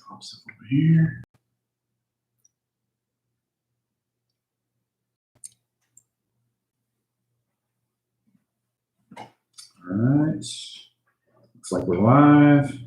Pop stuff over here. All right. Looks like we're live.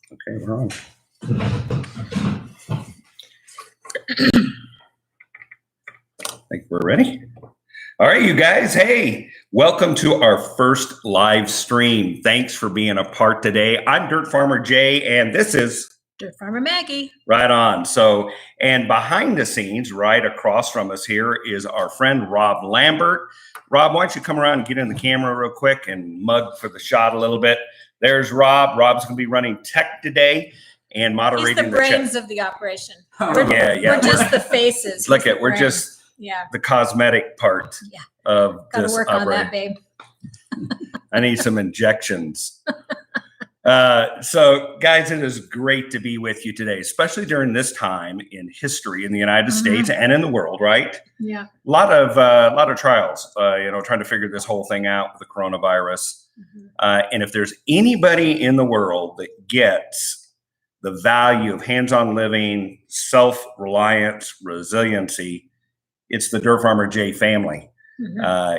Okay, we're on. I think we're ready. All right, you guys. Hey, welcome to our first live stream. Thanks for being a part today. I'm Dirt Farmer Jay, and this is Dirt Farmer Maggie. Right on. So, and behind the scenes, right across from us here is our friend Rob Lambert. Rob, why don't you come around and get in the camera real quick and mug for the shot a little bit. There's Rob. Rob's going to be running tech today and moderating He's the brains of the operation. We're just the faces. Look at, we're just the cosmetic part of Gotta this work on that, babe. I need some injections. So guys, it is great to be with you today, especially during this time in history in the United States and in the world, right? Yeah. A lot of trials, trying to figure this whole thing out with the coronavirus. And if there's anybody in the world that gets the value of hands-on living, self-reliance, resiliency, it's the Dirt Farmer Jay family.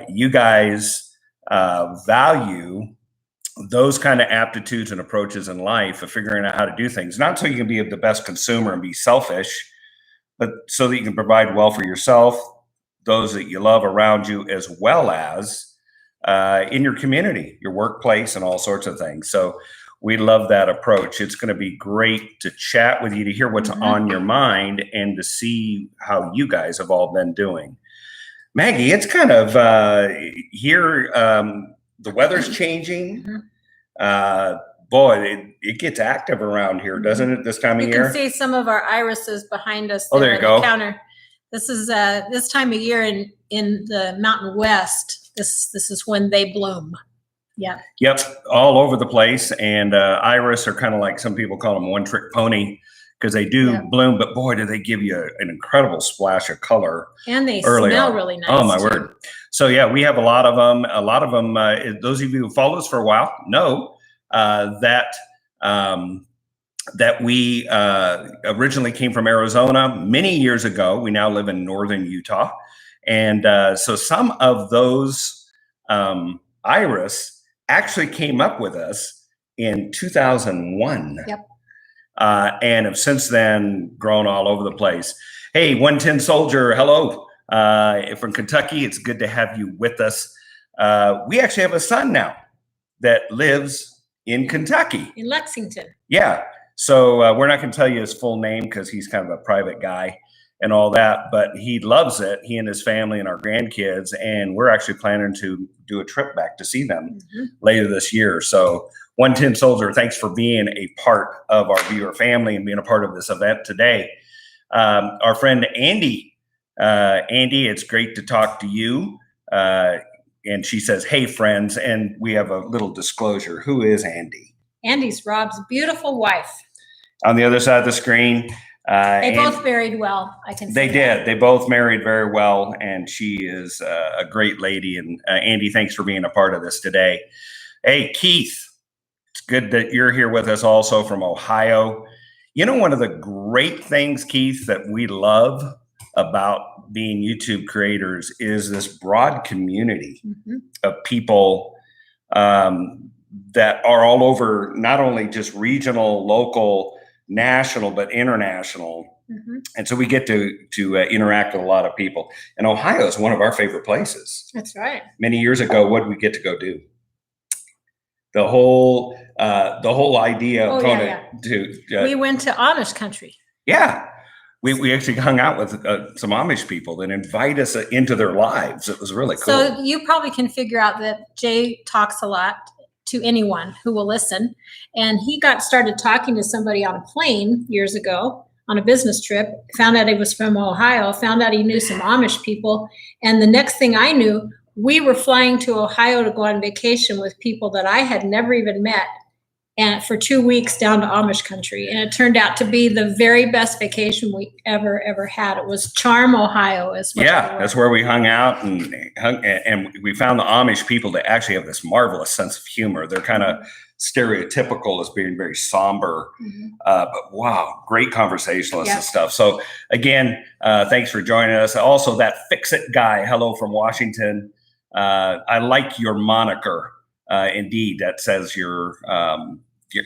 You guys value those kind of aptitudes and approaches in life of figuring out how to do things, not so you can be the best consumer and be selfish, but so that you can provide well for yourself, those that you love around you, as well as in your community, your workplace, and all sorts of things. So we love that approach. It's going to be great to chat with you, to hear what's on your mind, and to see how you guys have all been doing. Maggie, it's kind of here. The weather's changing. Boy, it gets active around here, doesn't it, this time of year? You can see some of our irises behind us. Oh, there you go. The counter. This is this time of year in the Mountain West. This is when they bloom. Yeah. Yep, all over the place. And iris are kind of like, some people call them one-trick pony, because they do bloom, but boy, do they give you an incredible splash of color. And they smell really nice. Oh, my word. So, yeah, we have a lot of them. A lot of them, those of you who followed us for a while know that we originally came from Arizona many years ago. We now live in northern Utah. And so some of those iris actually came up with us in 2001. Yep. And have since then grown all over the place. Hey, 110 Soldier, hello. From Kentucky, it's good to have you with us. We actually have a son now that lives in Kentucky. In Lexington. Yeah. So we're not going to tell you his full name because he's kind of a private guy and all that, but he loves it, he and his family and our grandkids, and we're actually planning to do a trip back to see them later this year. So 110 Soldier, thanks for being a part of our viewer family and being a part of this event today. Our friend Andy, it's great to talk to you. And she says, hey, friends, and we have a little disclosure. Who is Andy? Andy's Rob's beautiful wife. On the other side of the screen. They both married well, I can say. They did. They both married very well, and she is a great lady. And Andy, thanks for being a part of this today. Hey, Keith, it's good that you're here with us also from Ohio. You know, one of the great things, Keith, that we love about being YouTube creators is this broad community of people that are all over, not only just regional, local, national, but international. And so we get to interact with a lot of people. And Ohio is one of our favorite places. That's right. Many years ago, what did we get to go do? The whole idea of going to we went to Amish country. Yeah. We actually hung out with some Amish people that invite us into their lives. It was really cool. So you probably can figure out that Jay talks a lot to anyone who will listen. And he got started talking to somebody on a plane years ago on a business trip, found out he was from Ohio, found out he knew some Amish people. And the next thing I knew, we were flying to Ohio to go on vacation with people that I had never even met, and for 2 weeks down to Amish country. And it turned out to be the very best vacation we ever had. It was Charm, Ohio. That's where we hung out, and we found the Amish people that actually have this marvelous sense of humor. They're kind of stereotypical as being very somber, but wow, great conversationalists and stuff. So again, thanks for joining us. Also, that Fix It guy, hello from Washington. I like your moniker. Indeed, that says you're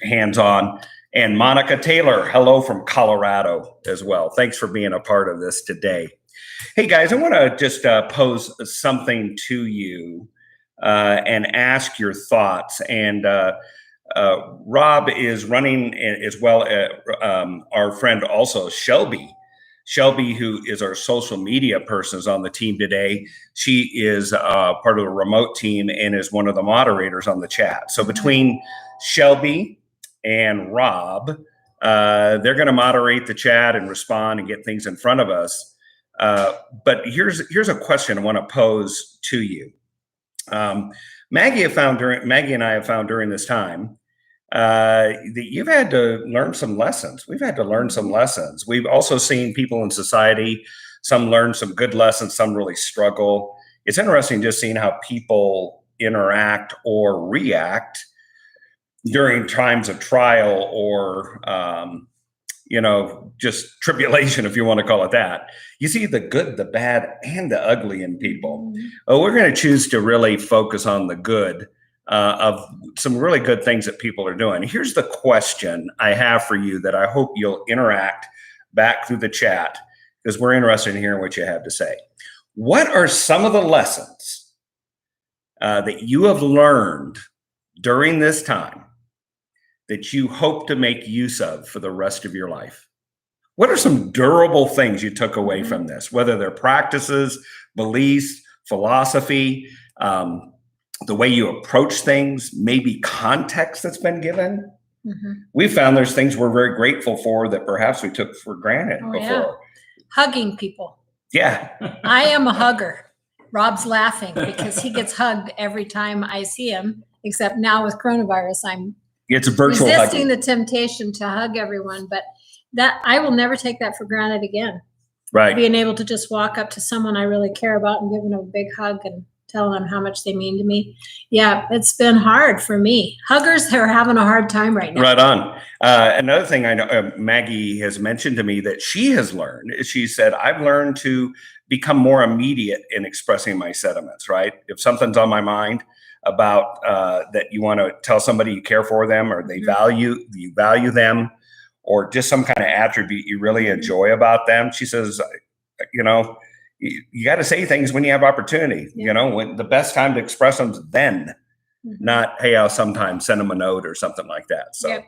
hands-on. And Monica Taylor, hello from Colorado as well. Thanks for being a part of this today. Hey guys, I want to just pose something to you and ask your thoughts. And Rob is running as well. Our friend also, Shelby, who is our social media person, is on the team today. She is part of the remote team and is one of the moderators on the chat. So between Shelby and Rob, they're going to moderate the chat and respond and get things in front of us. But here's a question I want to pose to you. Maggie and I have found during this time that you've had to learn some lessons. We've had to learn some lessons. We've also seen people in society, some learn some good lessons, some really struggle. It's interesting just seeing how people interact or react during times of trial or, just tribulation, if you want to call it that. You see the good, the bad, and the ugly in people. We're going to choose to really focus on the good of some really good things that people are doing. Here's the question I have for you that I hope you'll interact back through the chat, because we're interested in hearing what you have to say. What are some of the lessons that you have learned during this time that you hope to make use of for the rest of your life? What are some durable things you took away from this, whether they're practices, beliefs, philosophy, the way you approach things, maybe context that's been given? We found there's things we're very grateful for that perhaps we took for granted before. Yeah. Hugging people. Yeah. I am a hugger. Rob's laughing because he gets hugged every time I see him, except now with coronavirus, I'm It's a virtual resisting hugging. the temptation to hug everyone, but that I will never take that for granted again. Right. Being able to just walk up to someone I really care about and give them a big hug and tell them how much they mean to me. Yeah, it's been hard for me. Huggers are having a hard time right now. Right on. Another thing I know, Maggie has mentioned to me that she has learned, she said, I've learned to become more immediate in expressing my sentiments, right? If something's on my mind about that you want to tell somebody you care for them or you value them, or just some kind of attribute you really enjoy about them, she says, you got to say things when you have opportunity. When the best time to express them is then, not, hey, I'll sometimes send them a note or something like that. So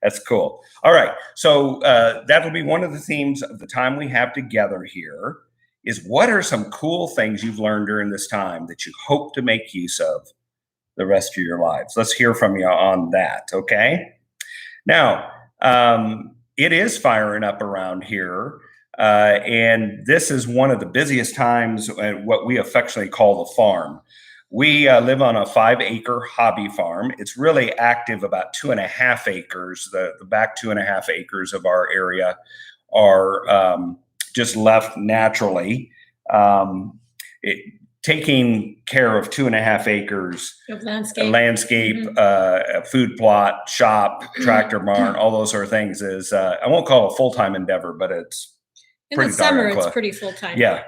that's cool. All right. So that'll be one of the themes of the time we have together here, is what are some cool things you've learned during this time that you hope to make use of the rest of your lives? Let's hear from you on that. Okay. Now, it is firing up around here. And this is one of the busiest times at what we affectionately call the farm. We live on a 5-acre hobby farm. It's really active about 2.5 acres. The back 2.5 acres of our area are just left naturally. Taking care of 2.5 acres Of landscape, a food plot, shop, tractor barn, all those sort of things is, I won't call it a full-time endeavor, but it's in the summer, it's pretty full-time. Yeah.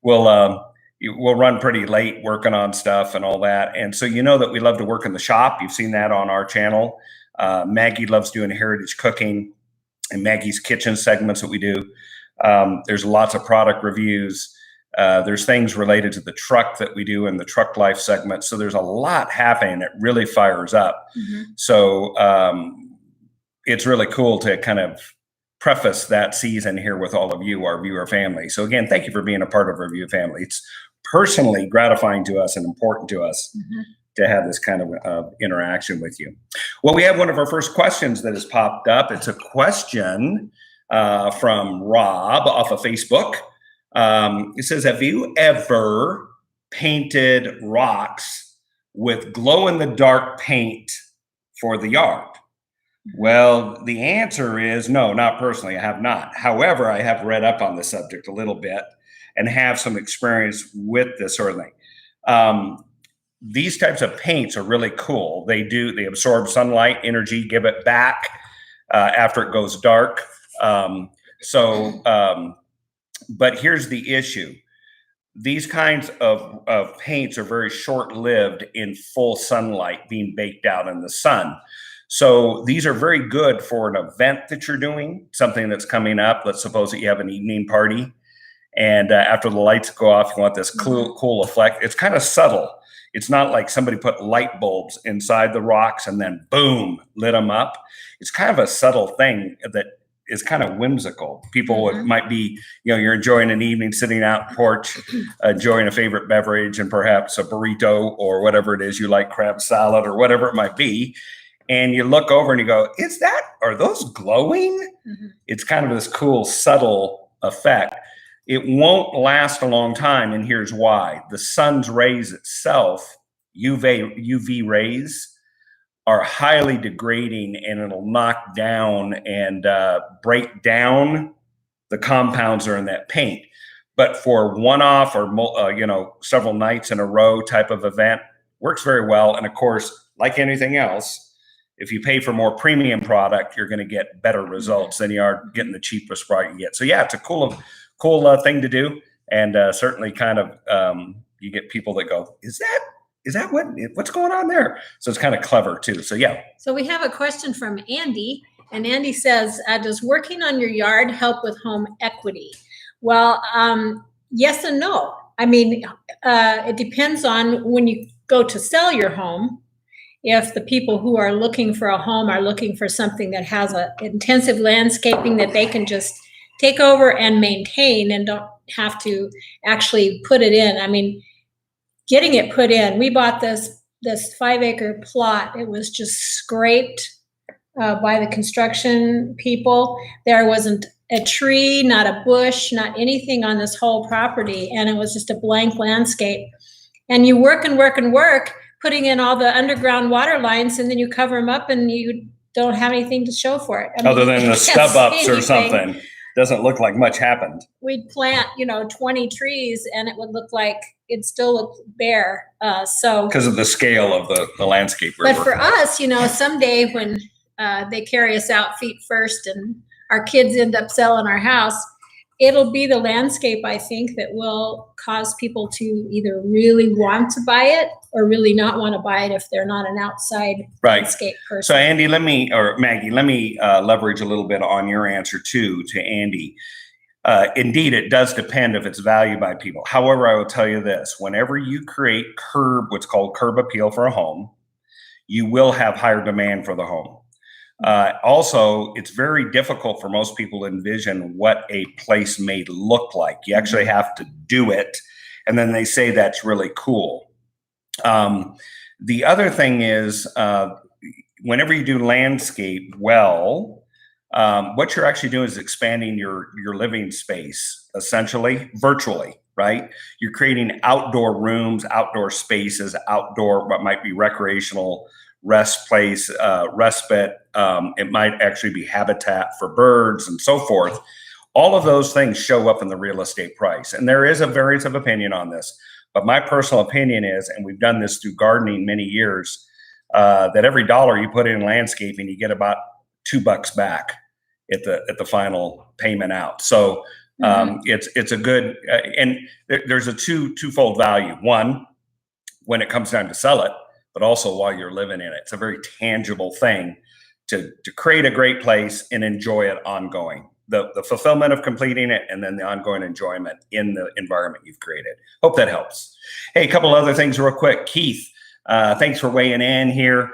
We'll run pretty late working on stuff and all that. And so that we love to work in the shop. You've seen that on our channel. Maggie loves doing heritage cooking and Maggie's kitchen segments that we do. There's lots of product reviews. There's things related to the truck that we do in the truck life segment. So there's a lot happening that really fires up. So it's really cool to kind of preface that season here with all of you, our viewer family. So again, thank you for being a part of our viewer family. It's personally gratifying to us and important to us to have this kind of interaction with you. Well, we have one of our first questions that has popped up. It's a question from Rob off of Facebook. It says, have you ever painted rocks with glow-in-the-dark paint for the yard? Well, the answer is no, not personally. I have not. However, I have read up on the subject a little bit and have some experience with this sort of thing. These types of paints are really cool. They absorb sunlight, energy, give it back after it goes dark. But here's the issue. These kinds of paints are very short-lived in full sunlight, being baked out in the sun. So these are very good for an event that you're doing, something that's coming up. Let's suppose that you have an evening party, and after the lights go off, you want this cool effect. It's kind of subtle. It's not like somebody put light bulbs inside the rocks and then boom, lit them up. It's kind of a subtle thing that is kind of whimsical. People might be, you're enjoying an evening, sitting out porch, enjoying a favorite beverage and perhaps a burrito or whatever it is you like, crab salad or whatever it might be. And you look over and you go, are those glowing? It's kind of this cool, subtle effect. It won't last a long time, and here's why. The sun's rays itself, UV rays, are highly degrading, and it'll knock down and break down the compounds that are in that paint. But for one-off or several nights in a row type of event, works very well. And of course, like anything else, if you pay for more premium product, you're going to get better results than you are getting the cheapest product you get. So yeah, it's a cool thing to do, and certainly kind of you get people that go, is that what's going on there? So it's kind of clever too. So yeah. So we have a question from Andy, and Andy says, does working on your yard help with home equity? Well, yes and no. I mean, it depends on when you go to sell your home. If the people who are looking for a home are looking for something that has an intensive landscaping that they can just take over and maintain and don't have to actually put it in. I mean, getting it put in, we bought this 5-acre plot. It was just scraped by the construction people. There wasn't a tree, not a bush, not anything on this whole property. And it was just a blank landscape. And you work and work and work, putting in all the underground water lines, and then you cover them up and you don't have anything to show for it. I mean, other than the stub ups or something. Doesn't look like much happened. We'd plant, 20 trees and it would look like it still looked bare. So because of the scale of the landscape. But for us, someday when they carry us out feet first and our kids end up selling our house, it'll be the landscape, I think, that will cause people to either really want to buy it or really not want to buy it if they're not an outside landscape person. So Andy, Maggie, let me leverage a little bit on your answer too, to Andy. Indeed, it does depend if it's valued by people. However, I will tell you this, whenever you create what's called curb appeal for a home, you will have higher demand for the home. Also, it's very difficult for most people to envision what a place may look like. You actually have to do it, and then they say that's really cool. The other thing is, whenever you do landscape well, what you're actually doing is expanding your living space, essentially, virtually, right? You're creating outdoor rooms, outdoor spaces, what might be recreational rest place, respite. It might actually be habitat for birds and so forth. All of those things show up in the real estate price. And there is a variance of opinion on this. But my personal opinion is, and we've done this through gardening many years, that every dollar you put in landscaping, you get about $2 back at the final payment out. So it's a good, and there's a twofold value. One, when it comes time to sell it, but also while you're living in it. It's a very tangible thing to create a great place and enjoy it ongoing. The fulfillment of completing it and then the ongoing enjoyment in the environment you've created. Hope that helps. Hey, a couple other things real quick. Keith, thanks for weighing in here.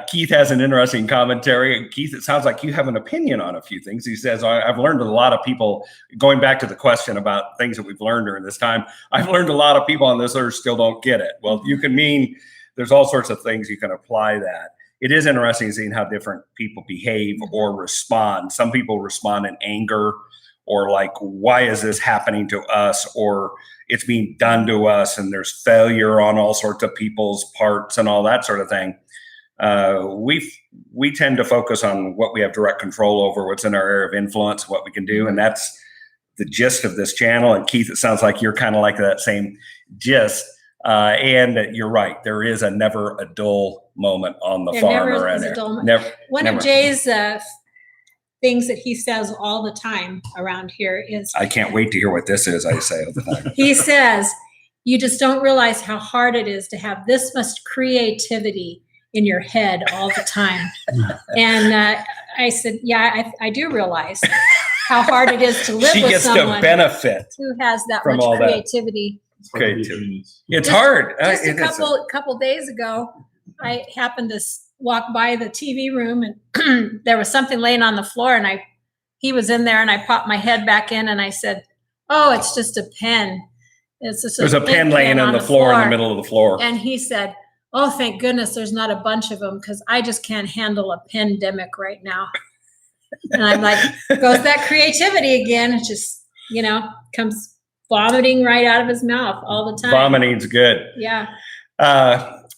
Keith has an interesting commentary. Keith, it sounds like you have an opinion on a few things. He says, I've learned a lot of people, going back to the question about things that we've learned during this time, I've learned a lot of people on this earth still don't get it. Well, you can mean there's all sorts of things you can apply that. It is interesting seeing how different people behave or respond. Some people respond in anger or like, why is this happening to us? Or it's being done to us and there's failure on all sorts of people's parts and all that sort of thing. We tend to focus on what we have direct control over, what's in our area of influence, what we can do. And that's the gist of this channel. And Keith, it sounds like you're kind of like that same gist. And you're right. There is never a dull moment on the farm around there. One of Jay's things that he says all the time around here is, I can't wait to hear what this is. I say all the time. He says, you just don't realize how hard it is to have this much creativity in your head all the time. And I said, yeah, I do realize how hard it is to live She with gets someone to benefit. who has that from much all that. creativity. Okay, Genius. it's hard. Just It a is. couple days ago, I happened to walk by the TV room, and there was something laying on the floor, and he was in there, and I popped my head back in, and I said, "Oh, it's just a pen. It's just There's a pen ink laying on the floor in the middle of the floor. And he said, "Oh, thank goodness there's not a bunch of them, because I just can't handle a pandemic right now." And I'm like, goes that creativity again. It just, comes vomiting right out of his mouth all the time. Vomiting's good. Yeah.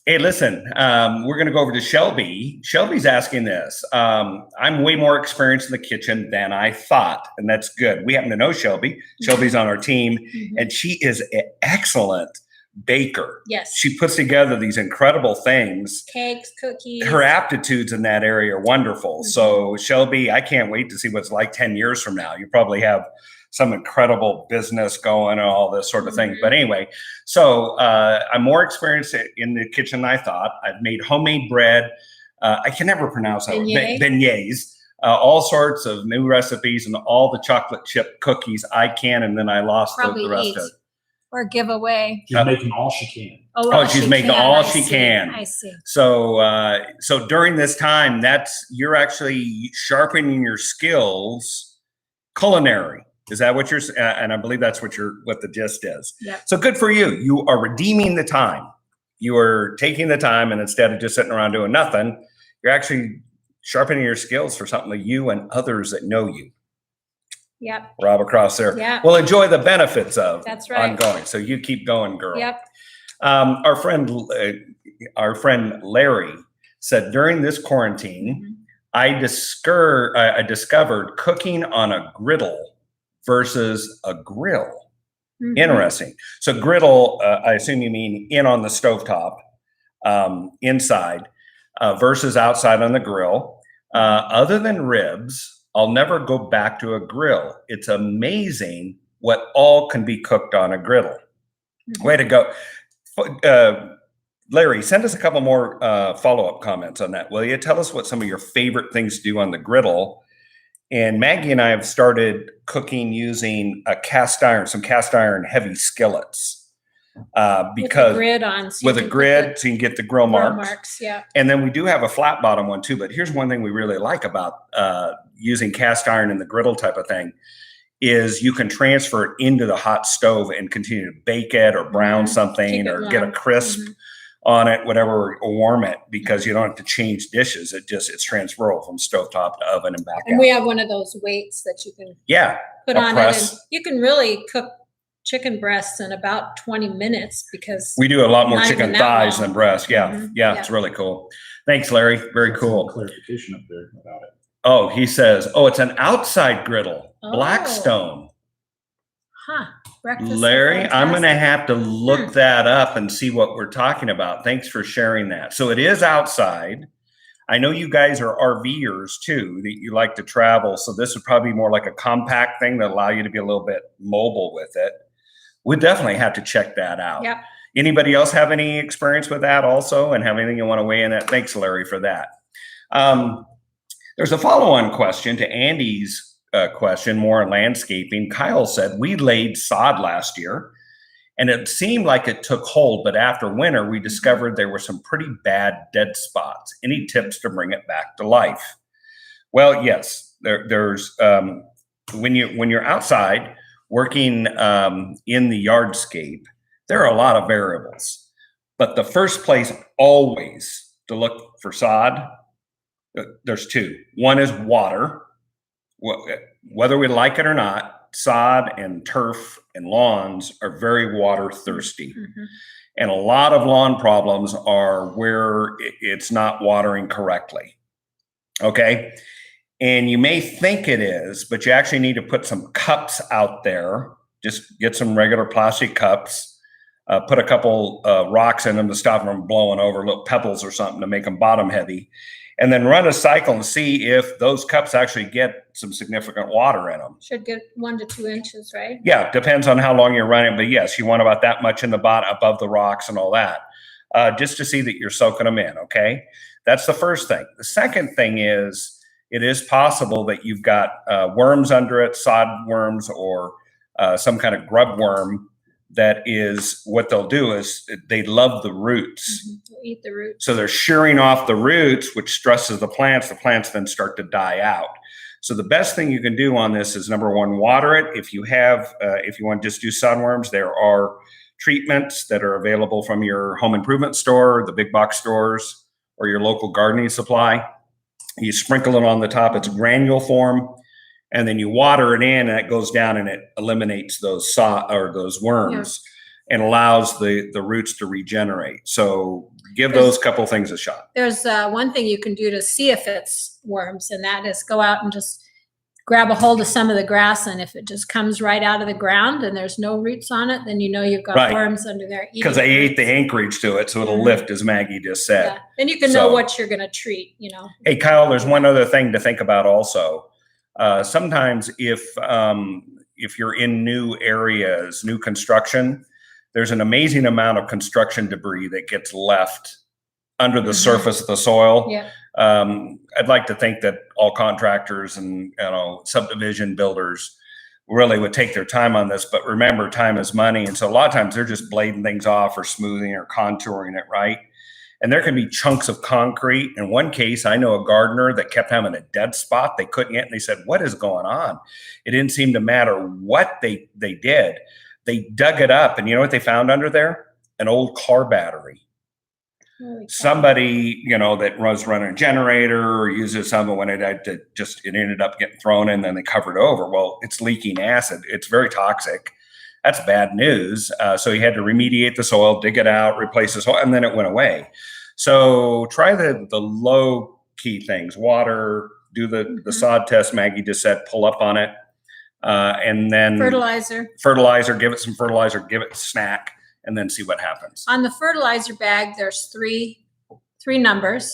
Hey, listen, we're going to go over to Shelby. Shelby's asking this. I'm way more experienced in the kitchen than I thought, and that's good. We happen to know Shelby. Shelby's on our team, and she is an excellent baker. Yes. She puts together these incredible things. Cakes, cookies. Her aptitudes in that area are wonderful. So, Shelby, I can't wait to see what's like 10 years from now. You probably have some incredible business going and all this sort of thing. But anyway, so I'm more experienced in the kitchen than I thought. I've made homemade bread. I can never pronounce that. Beignets. All sorts of new recipes and all the chocolate chip cookies I can. And then I lost the rest of it. Or give away. She's making all she can. Oh, she's making all she can. I see. So, so during this time, you're actually sharpening your skills, culinary. Is that what you're? And I believe that's what the gist is. Yep. So good for you. You are redeeming the time. You are taking the time, and instead of just sitting around doing nothing, you're actually sharpening your skills for something that you and others that know you. Yep. Rob across there. Yeah. Will enjoy the benefits of That's right. ongoing. So you keep going, girl. Yep. Our friend Larry said during this quarantine, I discovered cooking on a griddle versus a grill. Interesting. So griddle, I assume you mean in on the stovetop, inside, versus outside on the grill. Other than ribs, I'll never go back to a grill. It's amazing what all can be cooked on a griddle. Way to go. Larry, send us a couple more follow-up comments on that, will you? Tell us what some of your favorite things to do on the griddle. And Maggie and I have started cooking using some cast iron heavy skillets. Because with a grid on. So you can get the grill marks. Yeah. And then we do have a flat bottom one too. But here's one thing we really like about using cast iron in the griddle type of thing is you can transfer it into the hot stove and continue to bake it or brown something or get a crisp on it, whatever, or warm it, because you don't have to change dishes. It's transferable from stovetop to oven and back out. And we have one of those weights that you can put on it, and you can really cook chicken breasts in about 20 minutes because we do a lot more chicken thighs than breasts. Yeah. It's really cool. Thanks, Larry. Very cool. Clarification up there about it. Oh, he says, it's an outside griddle, Blackstone. Huh. Breakfast. Larry, I'm going to have to look that up and see what we're talking about. Thanks for sharing that. So it is outside. I know you guys are RVers too, that you like to travel. So this would probably be more like a compact thing that allow you to be a little bit mobile with it. We'd definitely have to check that out. Yep. Anybody else have any experience with that also and have anything you want to weigh in that? Thanks, Larry, for that. There's a follow-on question to Andy's question, more on landscaping. Kyle said, we laid sod last year and it seemed like it took hold, but after winter, we discovered there were some pretty bad dead spots. Any tips to bring it back to life? Well, yes, there's, when you're outside working in the yardscape, there are a lot of variables, but the first place always to look for sod, there's two. One is water. Whether we like it or not, sod and turf and lawns are very water thirsty. And a lot of lawn problems are where it's not watering correctly. Okay. And you may think it is, but you actually need to put some cups out there. Just get some regular plastic cups, put a couple rocks in them to stop them from blowing over, little pebbles or something to make them bottom heavy. And then run a cycle and see if those cups actually get some significant water in them. Should get 1 to 2 inches, right? Yeah, depends on how long you're running. But yes, you want about that much in the bottom above the rocks and all that. just to see that you're soaking them in, okay? That's the first thing. The second thing is it is possible that you've got worms under it, sod worms, or some kind of grub worm. That is what they'll do is they love the roots. They'll eat the roots. So they're shearing off the roots, which stresses the plants. The plants then start to die out. So the best thing you can do on this is, number one, water it. If you want to just do sod worms, there are treatments that are available from your home improvement store, the big box stores, or your local gardening supply. You sprinkle it on the top. It's granule form, and then you water it in, and it goes down and it eliminates those worms and allows the roots to regenerate. So give those couple things a shot. There's one thing you can do to see if it's worms, and that is go out and just grab a hold of some of the grass, and if it just comes right out of the ground and there's no roots on it, then you know you've got worms under there. Because they ate the anchorage to it, so it'll lift, as Maggie just said. Yeah. Then you can know what you're going to treat, Hey, Kyle, there's one other thing to think about also. Sometimes if you're in new areas, new construction, there's an amazing amount of construction debris that gets left under the surface of the soil. Yeah. I'd like to think that all contractors and subdivision builders really would take their time on this, but remember, time is money. And so a lot of times they're just blading things off or smoothing or contouring it, right? And there can be chunks of concrete. In one case, I know a gardener that kept having a dead spot they couldn't get, and they said, what is going on? It didn't seem to matter what they did. They dug it up, and you know what they found under there? An old car battery. Somebody, that was running a generator or uses something when it ended up getting thrown in, then they covered over. Well, it's leaking acid. It's very toxic. That's bad news. So he had to remediate the soil, dig it out, replace the soil, and then it went away. So try the low key things: water, do the sod test Maggie just said, pull up on it, and then fertilizer, give it some fertilizer, give it a snack, and then see what happens. On the fertilizer bag, there's three numbers.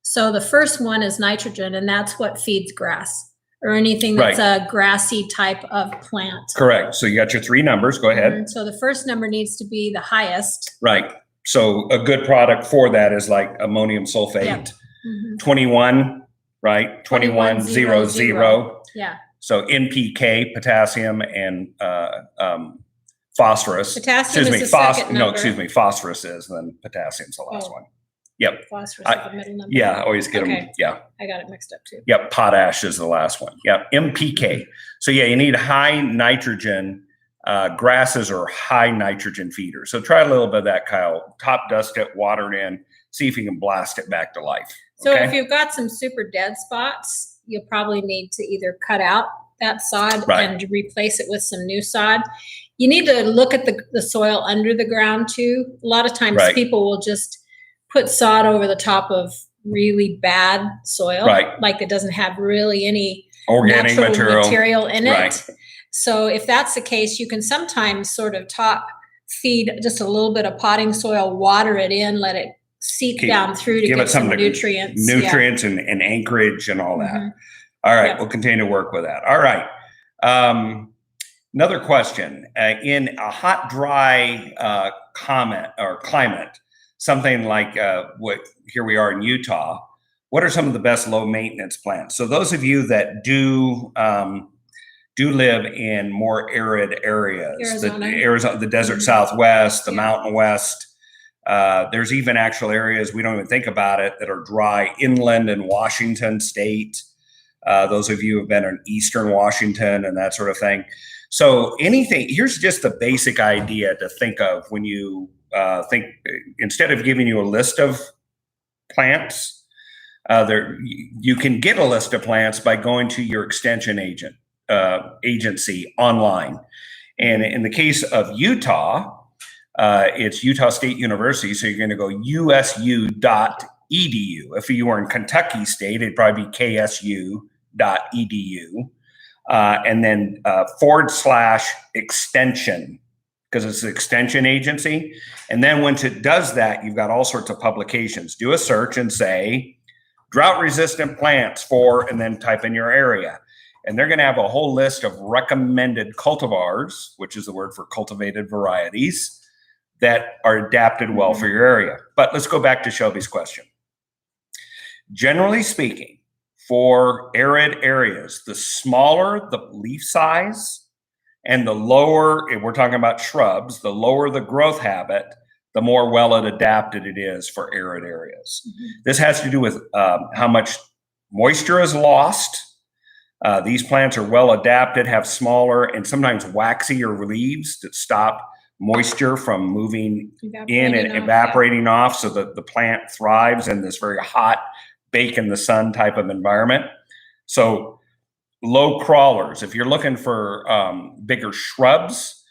So the first one is nitrogen, and that's what feeds grass or anything that's a grassy type of plant. Correct. So you got your three numbers. Go ahead. So the first number needs to be the highest. Right. So a good product for that is like ammonium sulfate. Yep. 21, right? 2100. Yeah. So NPK, potassium, and phosphorus. Potassium is the second number. Phosphorus is, and then potassium's the last one. Yep. Phosphorus is the middle number. Yeah, I always get them. Yeah. I got it mixed up too. Yep. Potash is the last one. Yep. NPK. So yeah, you need high nitrogen. Grasses are high nitrogen feeders. So try a little bit of that, Kyle. Top dust it, water it in, see if you can blast it back to life. So if you've got some super dead spots, you'll probably need to either cut out that sod and replace it with some new sod. You need to look at the soil under the ground too. A lot of times people will just put sod over the top of really bad soil, like it doesn't have really any organic material in it. So if that's the case, you can sometimes sort of top feed just a little bit of potting soil, water it in, let it seep down through to get some nutrients. And anchorage and all that. All right. We'll continue to work with that. All right. Another question. In a hot, dry climate, something like what here we are in Utah, what are some of the best low maintenance plants? So those of you that do live in more arid areas, the desert Southwest, the Mountain West, there's even actual areas we don't even think about it that are dry inland in Washington State. Those of you who have been in Eastern Washington and that sort of thing. So here's just the basic idea to think of when you think, instead of giving you a list of plants, you can get a list of plants by going to your extension agency online. And in the case of Utah, it's Utah State University. So you're going to go usu.edu. If you were in Kentucky State, it'd probably be ksu.edu. And then /extension, because it's an extension agency. And then once it does that, you've got all sorts of publications. Do a search and say drought resistant plants and then type in your area. And they're going to have a whole list of recommended cultivars, which is the word for cultivated varieties, that are adapted well for your area. But let's go back to Shelby's question. Generally speaking, for arid areas, the smaller the leaf size and the lower, if we're talking about shrubs, the lower the growth habit, the more well adapted it is for arid areas. This has to do with how much moisture is lost. These plants are well adapted, have smaller and sometimes waxier leaves that stop moisture from moving in and evaporating off, so that the plant thrives in this very hot, bake in the sun type of environment. So low crawlers, if you're looking for bigger shrubs,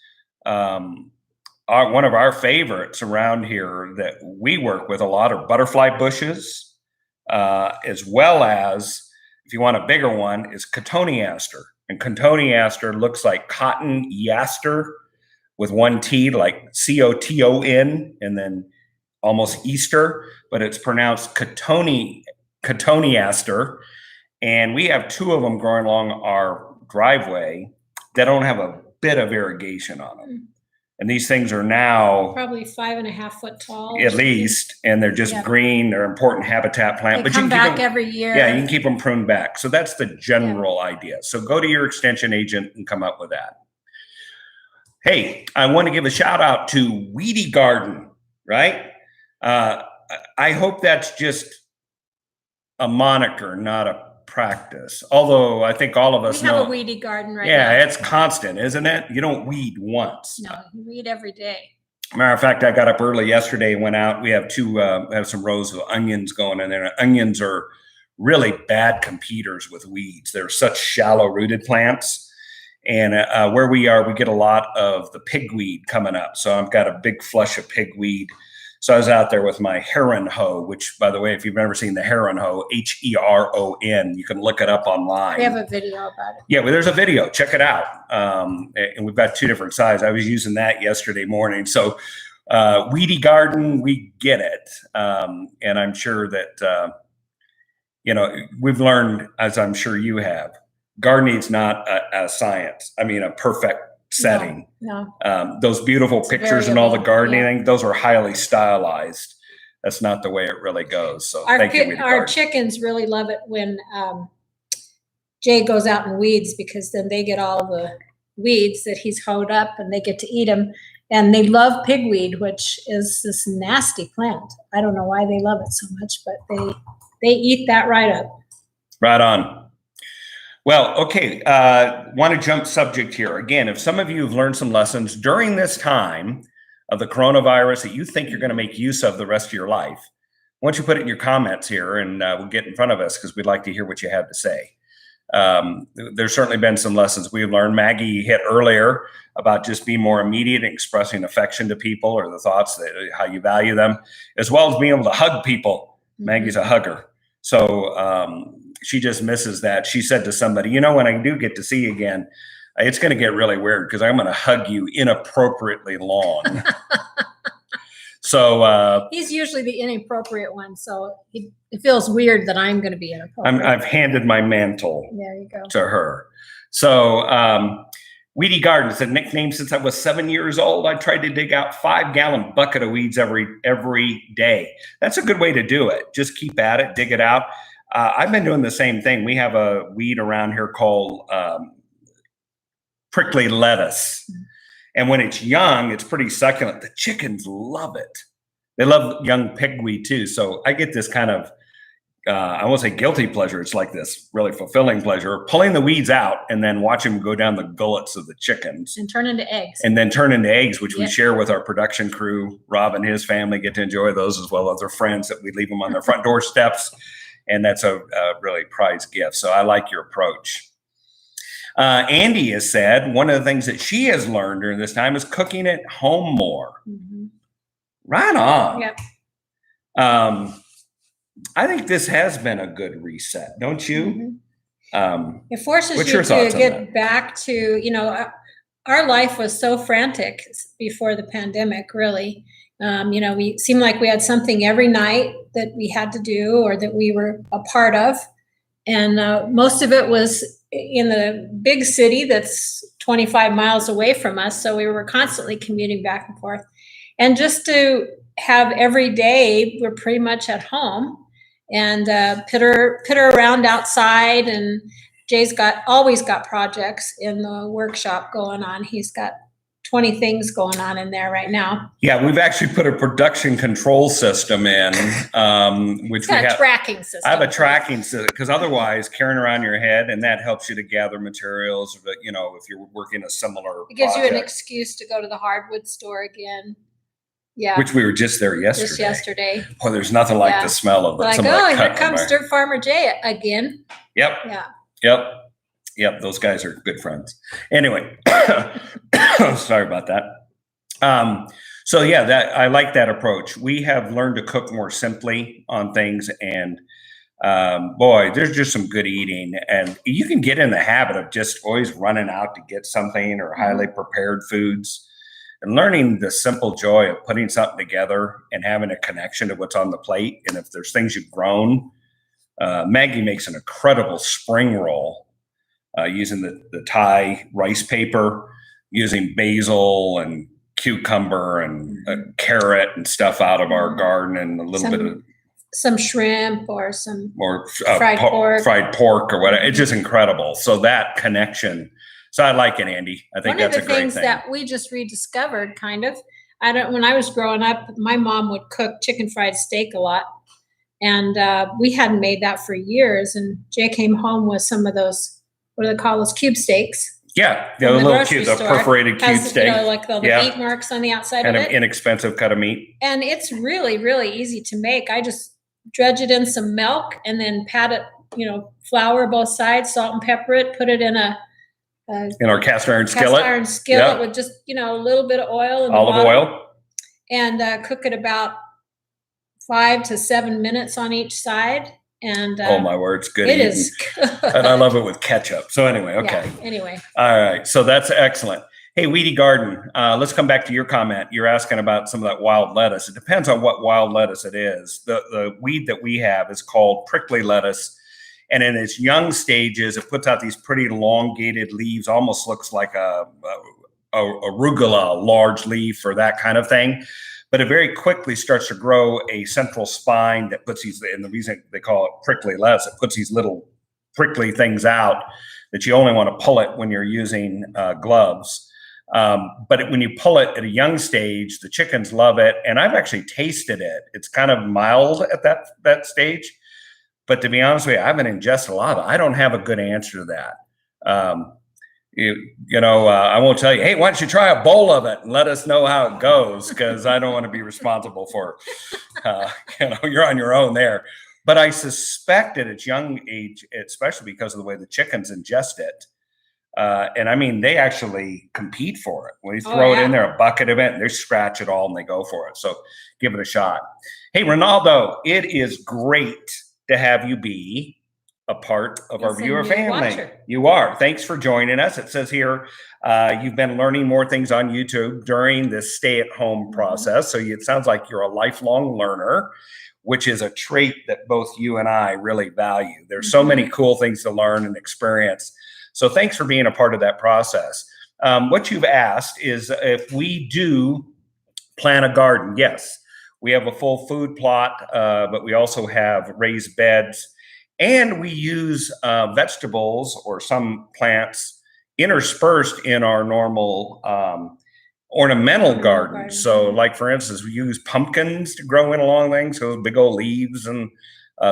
one of our favorites around here that we work with a lot are butterfly bushes, as well as, if you want a bigger one, is cotoneaster. And cotoneaster looks like cotton yaster with one T, like C-O-T-O-N, and then almost Easter, but it's pronounced cotoneaster. And we have 2 of them growing along our driveway that don't have a bit of irrigation on them. And these things are now probably 5.5 foot tall. At least, and they're just green. They're important habitat plant. They come back every year. Yeah, you can keep them pruned back. So that's the general idea. So go to your extension agent and come up with that. Hey, I want to give a shout out to Weedy Garden, right? I hope that's just a moniker, not a practice. Although I think all of us know. We have a weedy garden right now. Yeah, it's constant, isn't it? You don't weed once. No, you weed every day. Matter of fact, I got up early yesterday and went out. We have some rows of onions going in there. Onions are really bad competitors with weeds. They're such shallow rooted plants. And where we are, we get a lot of the pigweed coming up. So I've got a big flush of pigweed. So I was out there with my heron hoe, which, by the way, if you've never seen the heron hoe, Heron, you can look it up online. We have a video about it. Yeah, well, there's a video. Check it out. And we've got 2 different sizes. I was using that yesterday morning. So weedy garden, we get it. And I'm sure that, we've learned, as I'm sure you have, gardening's not a science. I mean, a perfect setting. No. Those beautiful pictures and all the gardening, those are highly stylized. That's not the way it really goes. So our chickens really love it when Jay goes out and weeds, because then they get all the weeds that he's hoed up and they get to eat them. And they love pigweed, which is this nasty plant. I don't know why they love it so much, but they eat that right up. Right on. Well, okay, want to jump subject here. Again, if some of you have learned some lessons during this time of the coronavirus that you think you're going to make use of the rest of your life, why don't you put it in your comments here, and we'll get in front of us, because we'd like to hear what you have to say. There's certainly been some lessons we've learned. Maggie hit earlier about just being more immediate and expressing affection to people, or the thoughts, that how you value them, as well as being able to hug people. Maggie's a hugger. So she just misses that. She said to somebody, when I do get to see you again, it's going to get really weird, because I'm going to hug you inappropriately long. So he's usually the inappropriate one. So it feels weird that I'm going to be inappropriate. I've handed my mantle there you go. to her. So Weedy Gardens, a nickname since I was 7 years old. I tried to dig out 5-gallon bucket of weeds every day. That's a good way to do it. Just keep at it, dig it out. I've been doing the same thing. We have a weed around here called prickly lettuce. And when it's young, it's pretty succulent. The chickens love it. They love young pigweed too. So I get this kind of, I won't say guilty pleasure. It's like this really fulfilling pleasure, pulling the weeds out and then watching them go down the gullets of the chickens. And turn into eggs. And then turn into eggs, which we share with our production crew. Rob and his family get to enjoy those, as well as their friends, that we leave them on their front doorsteps. And that's a really prized gift. So I like your approach. Andy has said one of the things that she has learned during this time is cooking at home more. Right on. Yep. I think this has been a good reset, don't you? It forces you to get back to, our life was so frantic before the pandemic, really. We seemed like we had something every night that we had to do or that we were a part of. And most of it was in the big city that's 25 miles away from us. So we were constantly commuting back and forth. And just to have every day, we're pretty much at home and pitter around outside. And Jay's always got projects in the workshop going on. He's got 20 things going on in there right now. Yeah, we've actually put a production control system in, which we have. Tracking system. I have a tracking system because otherwise carrying around your head, and that helps you to gather materials. But you know, if you're working a similar, it gives project, you an excuse to go to the hardwood store again. Yeah, which we were just there yesterday. Just yesterday. Well, there's nothing like the smell of it. Like, oh, here comes Dirt Farmer Jay again. Yep. Yeah. Yep. Those guys are good friends. Anyway, sorry about that. So yeah, I like that approach. We have learned to cook more simply on things, and boy, there's just some good eating, and you can get in the habit of just always running out to get something or highly prepared foods. And learning the simple joy of putting something together and having a connection to what's on the plate. And if there's things you've grown, Maggie makes an incredible spring roll using the Thai rice paper, using basil and cucumber and carrot and stuff out of our garden, and a little bit of some shrimp or some fried pork or whatever. It's just incredible. So that connection. So I like it, Andy. I think that's a great thing. One of the things that we just rediscovered, kind of, when I was growing up, my mom would cook chicken fried steak a lot. And we hadn't made that for years. And Jay came home with some of those, what do they call those, cube steaks? Yeah, the little cube, the perforated cube steak. Like the meat marks on the outside of it. And an inexpensive cut of meat. And it's really, really easy to make. I just dredge it in some milk and then pat it, flour both sides, salt and pepper it, put it in in our cast iron skillet. With just, a little bit of oil. And olive oil. And cook it about 5 to 7 minutes on each side. And oh my word, it's good. It is good. And I love it with ketchup. So anyway, okay. Yeah, anyway. All right. So that's excellent. Hey, Weedy Garden, let's come back to your comment. You're asking about some of that wild lettuce. It depends on what wild lettuce it is. The weed that we have is called prickly lettuce. And in its young stages, it puts out these pretty elongated leaves, almost looks like a arugula, large leaf or that kind of thing. But it very quickly starts to grow a central spine that puts these, and the reason they call it prickly lettuce, it puts these little prickly things out that you only want to pull it when you're using gloves. But when you pull it at a young stage, the chickens love it. And I've actually tasted it. It's kind of mild at that stage. But to be honest with you, I haven't ingested a lot of it. I don't have a good answer to that. I won't tell you, hey, why don't you try a bowl of it and let us know how it goes? Because I don't want to be responsible for, you're on your own there. But I suspect at its young age, especially because of the way the chickens ingest it, and I mean, they actually compete for it. When you throw it in there, a bucket of it, and they scratch it all and they go for it. So give it a shot. Hey, Ronaldo, it is great to have you be a part of our viewer family. Watcher. You are. Thanks for joining us. It says here you've been learning more things on YouTube during this stay-at-home process. So it sounds like you're a lifelong learner, which is a trait that both you and I really value. There's so many cool things to learn and experience. So thanks for being a part of that process. What you've asked is if we do plant a garden. Yes, we have a full food plot, but we also have raised beds. And we use vegetables or some plants interspersed in our normal ornamental gardens. So like, for instance, we use pumpkins to grow in along things. So big old leaves, and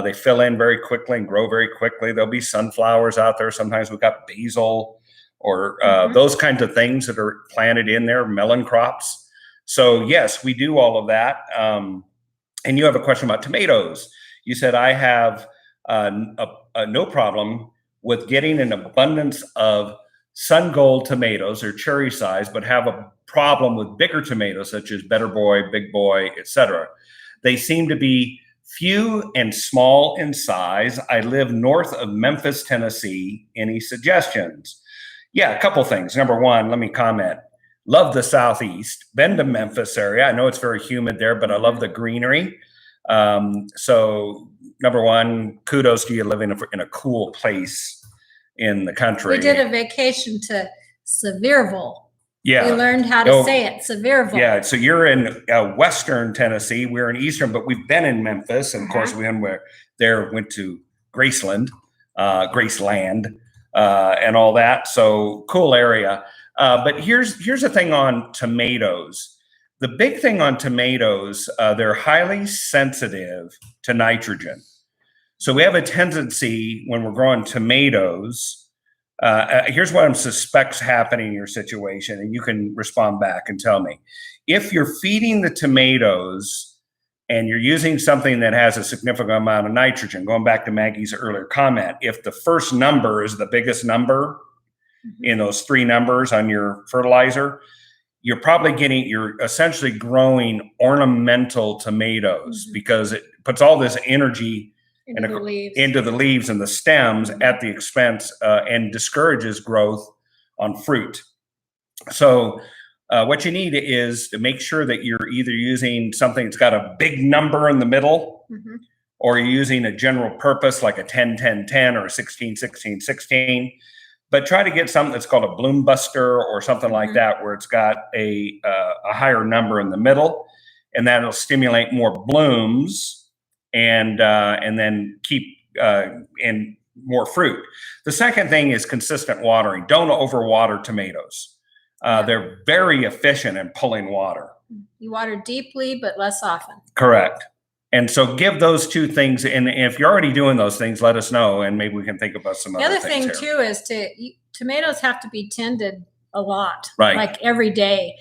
they fill in very quickly and grow very quickly. There'll be sunflowers out there. Sometimes we've got basil or those kinds of things that are planted in there, melon crops. So yes, we do all of that. And you have a question about tomatoes. You said, I have no problem with getting an abundance of sun gold tomatoes or cherry size, but have a problem with bigger tomatoes such as Better Boy, Big Boy, etc. They seem to be few and small in size. I live north of Memphis, Tennessee. Any suggestions? Yeah, a couple things. Number one, let me comment. Love the Southeast. Been to Memphis area. I know it's very humid there, but I love the greenery. So number one, kudos to you living in a cool place in the country. We did a vacation to Sevierville. Yeah. We learned how to Oh, say it, Sevierville. Yeah, so you're in Western Tennessee. We're in Eastern, but we've been in Memphis, and of course we went to Graceland, and all that. So cool area. But here's the thing on tomatoes. The big thing on tomatoes, they're highly sensitive to nitrogen. So we have a tendency when we're growing tomatoes. Here's what I suspect's happening in your situation, and you can respond back and tell me. If you're feeding the tomatoes and you're using something that has a significant amount of nitrogen, going back to Maggie's earlier comment, if the first number is the biggest number in those 3 numbers on your fertilizer, you're essentially growing ornamental tomatoes because it puts all this energy into the leaves and the stems at the expense and discourages growth on fruit. So what you need is to make sure that you're either using something that's got a big number in the middle, or you're using a general purpose like a 10-10-10 or a 16-16-16. But try to get something that's called a bloom buster or something like that, where it's got a higher number in the middle, and that'll stimulate more blooms and then keep and more fruit. The second thing is consistent watering. Don't overwater tomatoes. They're very efficient in pulling water. You water deeply, but less often. Correct. And so give those 2 things, and if you're already doing those things, let us know, and maybe we can think about some other things. The other thing too is tomatoes have to be tended a lot, right? Like every day,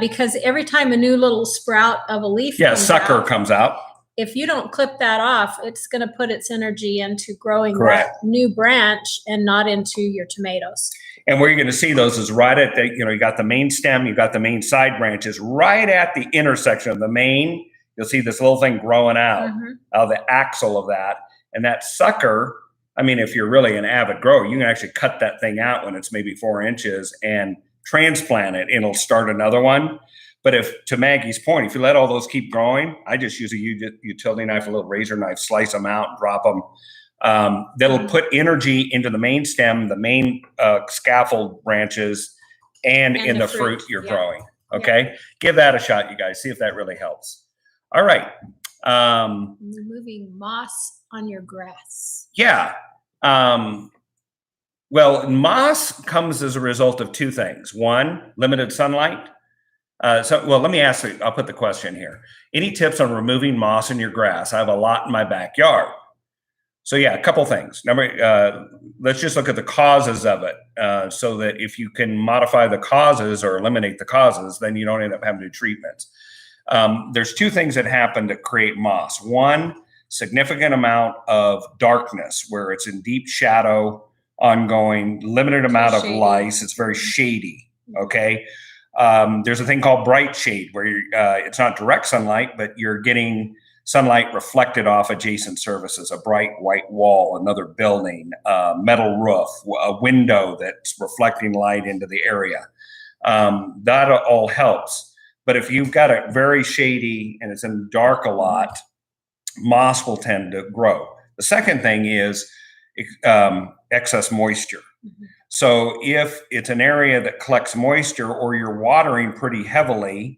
because every time a new little sprout of a leaf comes out. If you don't clip that off, it's going to put its energy into growing that new branch and not into your tomatoes. And where you're going to see those is right at the, you got the main stem, you got the main side branches, right at the intersection of the main. You'll see this little thing growing out of the axle of that. And that sucker, I mean, if you're really an avid grower, you can actually cut that thing out when it's maybe 4 inches and transplant it, and it'll start another one. But if, to Maggie's point, if you let all those keep growing, I just use a utility knife, a little razor knife, slice them out, drop them. That'll put energy into the main stem, the main scaffold branches, and in the fruit you're growing. Okay? Give that a shot, you guys. See if that really helps. All right. Removing moss on your grass. Yeah. Well, moss comes as a result of 2 things. 1, limited sunlight. Let me ask you, I'll put the question here. Any tips on removing moss in your grass? I have a lot in my backyard. So a couple things. Let's just look at the causes of it, so that if you can modify the causes or eliminate the causes, then you don't end up having to do treatments. There's 2 things that happen to create moss. 1, significant amount of darkness, where it's in deep shadow, ongoing, limited amount of light. It's very shady. Okay. There's a thing called bright shade, where it's not direct sunlight, but you're getting sunlight reflected off adjacent surfaces, a bright white wall, another building, metal roof, a window that's reflecting light into the area. That all helps. But if you've got it very shady and it's in dark a lot, moss will tend to grow. The second thing is excess moisture. So if it's an area that collects moisture, or you're watering pretty heavily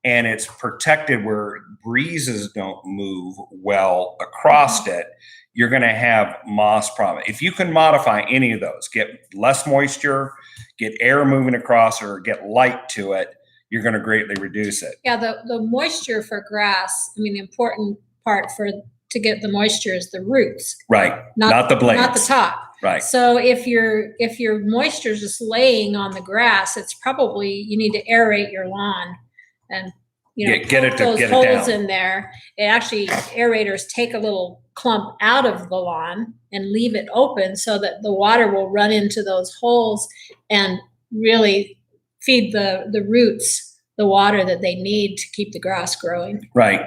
and it's protected where breezes don't move well across it, you're going to have moss problem. If you can modify any of those, get less moisture, get air moving across, or get light to it, you're going to greatly reduce it. Yeah, the moisture for grass, I mean, the important part to get the moisture is the roots. Right, not the blades. Not the top. Right. So if your moisture is just laying on the grass, it's probably, you need to aerate your lawn and get those holes in there. It actually, aerators take a little clump out of the lawn and leave it open so that the water will run into those holes and really feed the roots the water that they need to keep the grass growing. Right.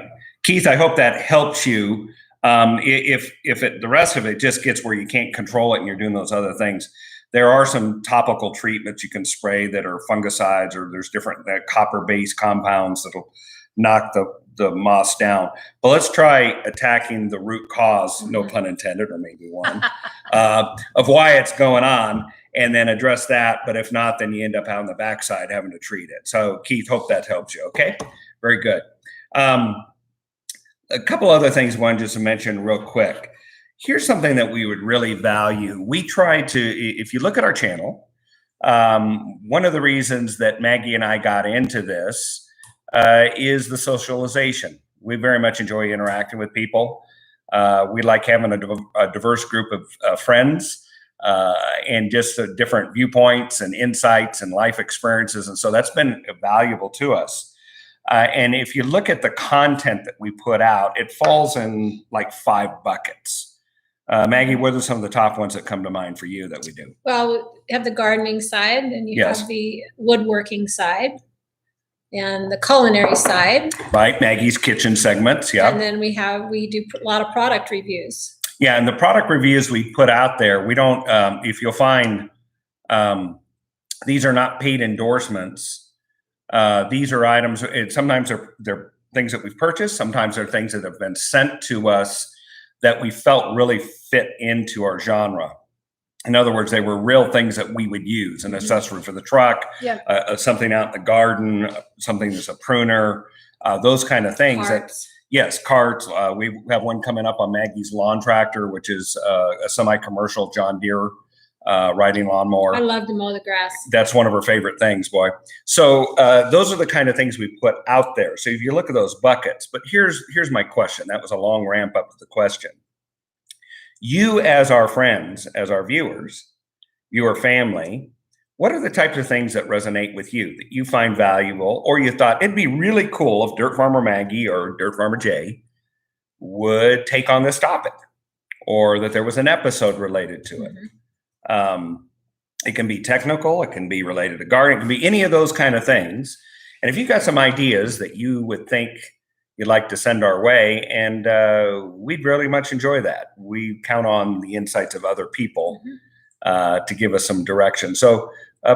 Keith, I hope that helps you. If the rest of it just gets where you can't control it and you're doing those other things, there are some topical treatments you can spray that are fungicides, or there's different copper-based compounds that'll knock the moss down. But let's try attacking the root cause, no pun intended, or maybe one, of why it's going on. and then address that. But if not, then you end up out on the backside having to treat it. So Keith, hope that helps you. Okay, very good. A couple other things I wanted just to mention real quick. Here's something that we would really value. We try to, if you look at our channel, one of the reasons that Maggie and I got into this is the socialization. We very much enjoy interacting with people. We like having a diverse group of friends and just different viewpoints and insights and life experiences. And so that's been valuable to us. And if you look at the content that we put out, it falls in like 5 buckets. Maggie, what are some of the top ones that come to mind for you that we do? Well, we have the gardening side, and you have the woodworking side, and the culinary side. Right, Maggie's kitchen segments, yeah. And then we do a lot of product reviews. Yeah, and the product reviews we put out there, we don't, if you'll find, these are not paid endorsements. These are items, sometimes they're things that we've purchased, sometimes they're things that have been sent to us that we felt really fit into our genre. In other words, they were real things that we would use, an accessory for the truck, something out in the garden, something that's a pruner, those kind of things. Carts. Carts. We have one coming up on Maggie's lawn tractor, which is a semi-commercial John Deere riding lawnmower. I love to mow the grass. That's one of her favorite things, boy. So those are the kind of things we put out there. So if you look at those buckets, but here's my question. That was a long ramp up to the question. You, as our friends, as our viewers, your family, what are the types of things that resonate with you that you find valuable, or you thought it'd be really cool if Dirt Farmer Maggie or Dirt Farmer Jay would take on this topic, or that there was an episode related to it? It can be technical, it can be related to gardening, it can be any of those kind of things. And if you've got some ideas that you would think you'd like to send our way, and we'd really much enjoy that. We count on the insights of other people to give us some direction. So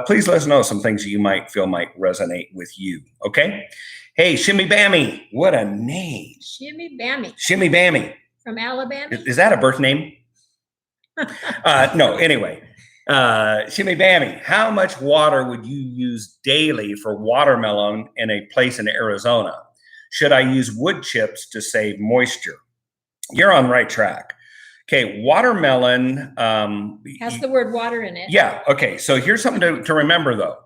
please let us know some things you might feel might resonate with you, okay? Hey, Shimmy Bammy, what a name. Shimmy Bammy. Shimmy Bammy. From Alabama? Is that a birth name? No, anyway. Shimmy Bammy, how much water would you use daily for watermelon in a place in Arizona? Should I use wood chips to save moisture? You're on the right track. Okay, watermelon. Has the word water in it. Yeah, okay. So here's something to remember, though.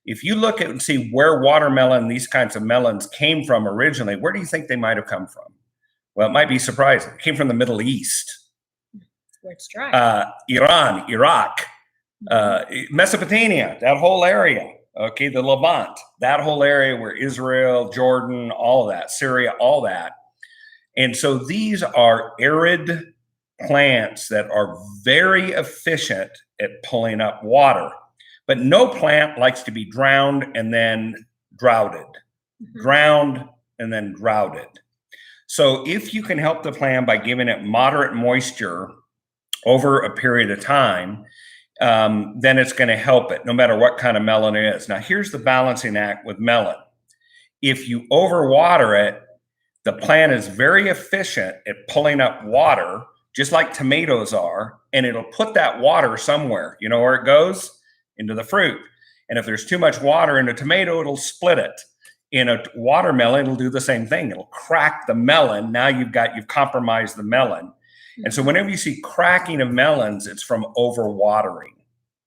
If you look at and see where watermelon, these kinds of melons came from originally, where do you think they might have come from? Well, it might be surprising. It came from the Middle East. Where it's dry. Iran, Iraq, Mesopotamia, that whole area. Okay, the Levant, that whole area where Israel, Jordan, all of that, Syria, all that. And so these are arid plants that are very efficient at pulling up water. But no plant likes to be drowned and then droughted. Drowned and then droughted. So if you can help the plant by giving it moderate moisture over a period of time, then it's going to help it no matter what kind of melon it is. Now, here's the balancing act with melon. If you overwater it, the plant is very efficient at pulling up water, just like tomatoes are, and it'll put that water somewhere. You know where it goes? Into the fruit. And if there's too much water in a tomato, it'll split it. In a watermelon, it'll do the same thing. It'll crack the melon. Now you've compromised the melon. And so whenever you see cracking of melons, it's from overwatering.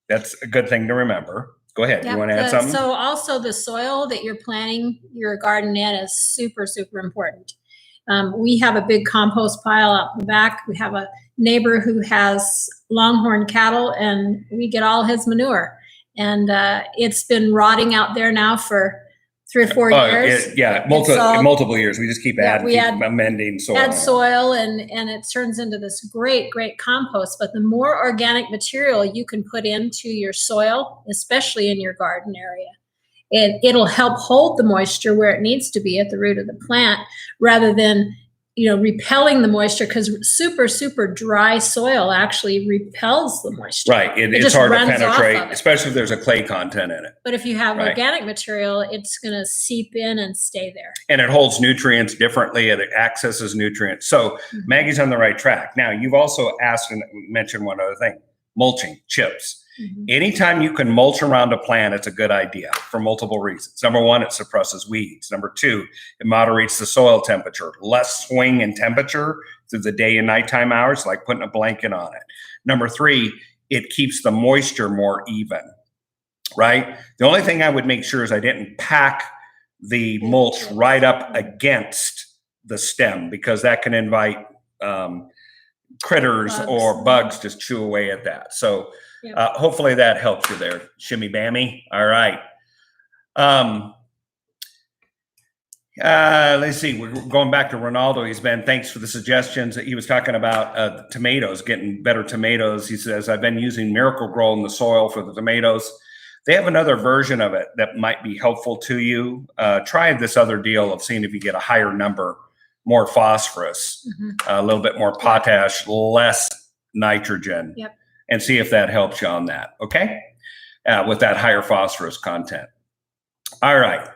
That's a good thing to remember. Go ahead. Yep. You want to add something? So also the soil that you're planting your garden in is super, super important. We have a big compost pile out the back. We have a neighbor who has longhorn cattle, and we get all his manure. And it's been rotting out there now for 3 or 4 years. Multiple years. We just keep amending soil. Add soil, and it turns into this great compost. But the more organic material you can put into your soil, especially in your garden area, it'll help hold the moisture where it needs to be at the root of the plant, rather than repelling the moisture, because super dry soil actually repels the moisture. Right. It's hard to penetrate, especially if there's a clay content in it. But if you have organic material, it's going to seep in and stay there. And it holds nutrients differently. It accesses nutrients. So Maggie's on the right track. Now, you've also asked and mentioned one other thing, mulching, chips. Mhm. Anytime you can mulch around a plant, it's a good idea for multiple reasons. Number one, it suppresses weeds. Number two, it moderates the soil temperature. Less swing in temperature through the day and nighttime hours, like putting a blanket on it. Number three, it keeps the moisture more even, right? The only thing I would make sure is I didn't pack the mulch right up against the stem, because that can invite critters or bugs to chew away at that. So hopefully that helps you there. Shimmy bammy. All right. Let's see. We're going back to Ronaldo. Thanks for the suggestions. He was talking about tomatoes, getting better tomatoes. He says, I've been using Miracle Grow in the soil for the tomatoes. They have another version of it that might be helpful to you. Try this other deal of seeing if you get a higher number, more phosphorus, a little bit more potash, less nitrogen, and see if that helps you on that, okay? With that higher phosphorus content. All right.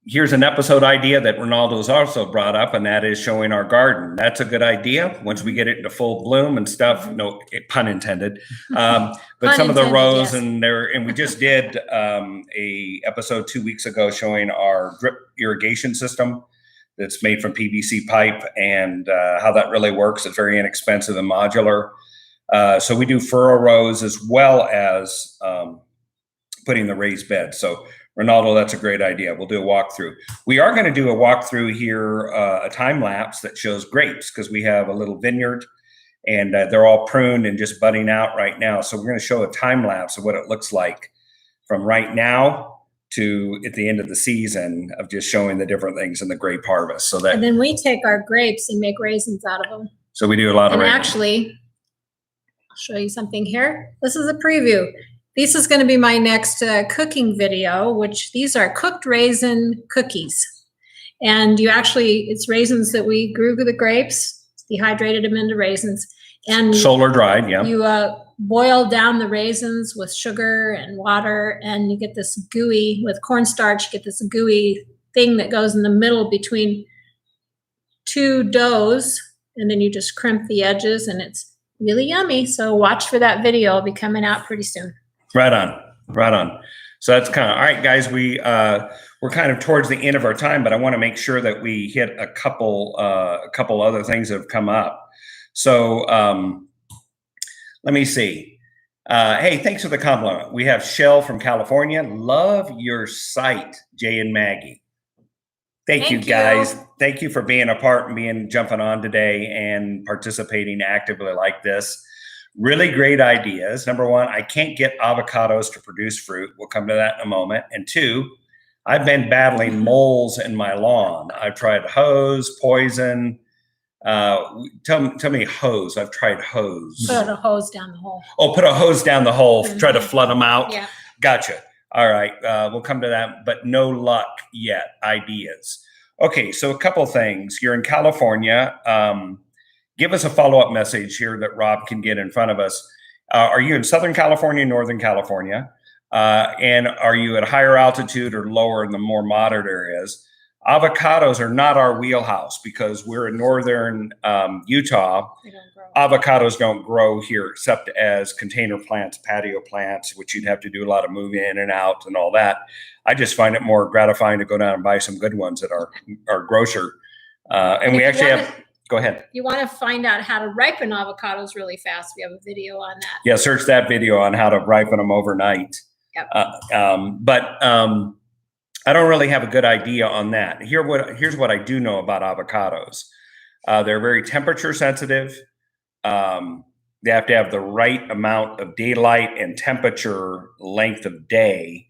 Here's an episode idea that Ronaldo's also brought up, and that is showing our garden. That's a good idea once we get it into full bloom and stuff. No pun intended. But Pun some of the intended, rows yes. and we just did a episode 2 weeks ago showing our drip irrigation system that's made from PVC pipe and how that really works. It's very inexpensive and modular. So we do furrow rows as well as putting the raised bed. So Ronaldo, that's a great idea. We'll do a walkthrough. We are going to do a walkthrough here, a time lapse that shows grapes, because we have a little vineyard and they're all pruned and just budding out right now. So we're going to show a time lapse of what it looks like from right now to at the end of the season, of just showing the different things in the grape harvest. So that, And then we take our grapes and make raisins out of them. so we do a lot of And raisins. actually, I'll show you something here. This is a preview. This is going to be my next cooking video, which these are cooked raisin cookies. And you actually, it's raisins that we grew the grapes, dehydrated them into raisins. And Solar dried, yeah. you boil down the raisins with sugar and water, and you get this gooey, with cornstarch, you get this gooey thing that goes in the middle between two doughs, and then you just crimp the edges, and it's really yummy. So watch for that video. It'll be coming out pretty soon. Right on, right on. So that's kind of, all right, guys, we're kind of towards the end of our time, but I want to make sure that we hit a couple other things that have come up. So let me see. Hey, thanks for the compliment. We have Shell from California. Love your site, Jay and Maggie. Thank you, guys. Thank you for being a part and jumping on today and participating actively like this. Really great ideas. Number one, I can't get avocados to produce fruit. We'll come to that in a moment. And two, I've been battling moles in my lawn. I've tried hose, poison. Tell me hose. I've tried hose. Put a hose down the hole. Oh, put a hose down the hole. Try to flood them out. Yeah. Gotcha. All right. We'll come to that, but no luck yet. Ideas. Okay. So a couple things. You're in California. Give us a follow-up message here that Rob can get in front of us. Are you in Southern California, Northern California? And are you at higher altitude or lower in the more moderate areas? Avocados are not our wheelhouse because we're in Northern Utah. They don't grow. Avocados don't grow here except as container plants, patio plants, which you'd have to do a lot of moving in and out and all that. I just find it more gratifying to go down and buy some good ones at our grocer. And we actually have... Go ahead. You want to find out how to ripen avocados really fast. We have a video on that. Yeah, search that video on how to ripen them overnight. Yep. But I don't really have a good idea on that. Here's what I do know about avocados. They're very temperature sensitive. They have to have the right amount of daylight and temperature length of day.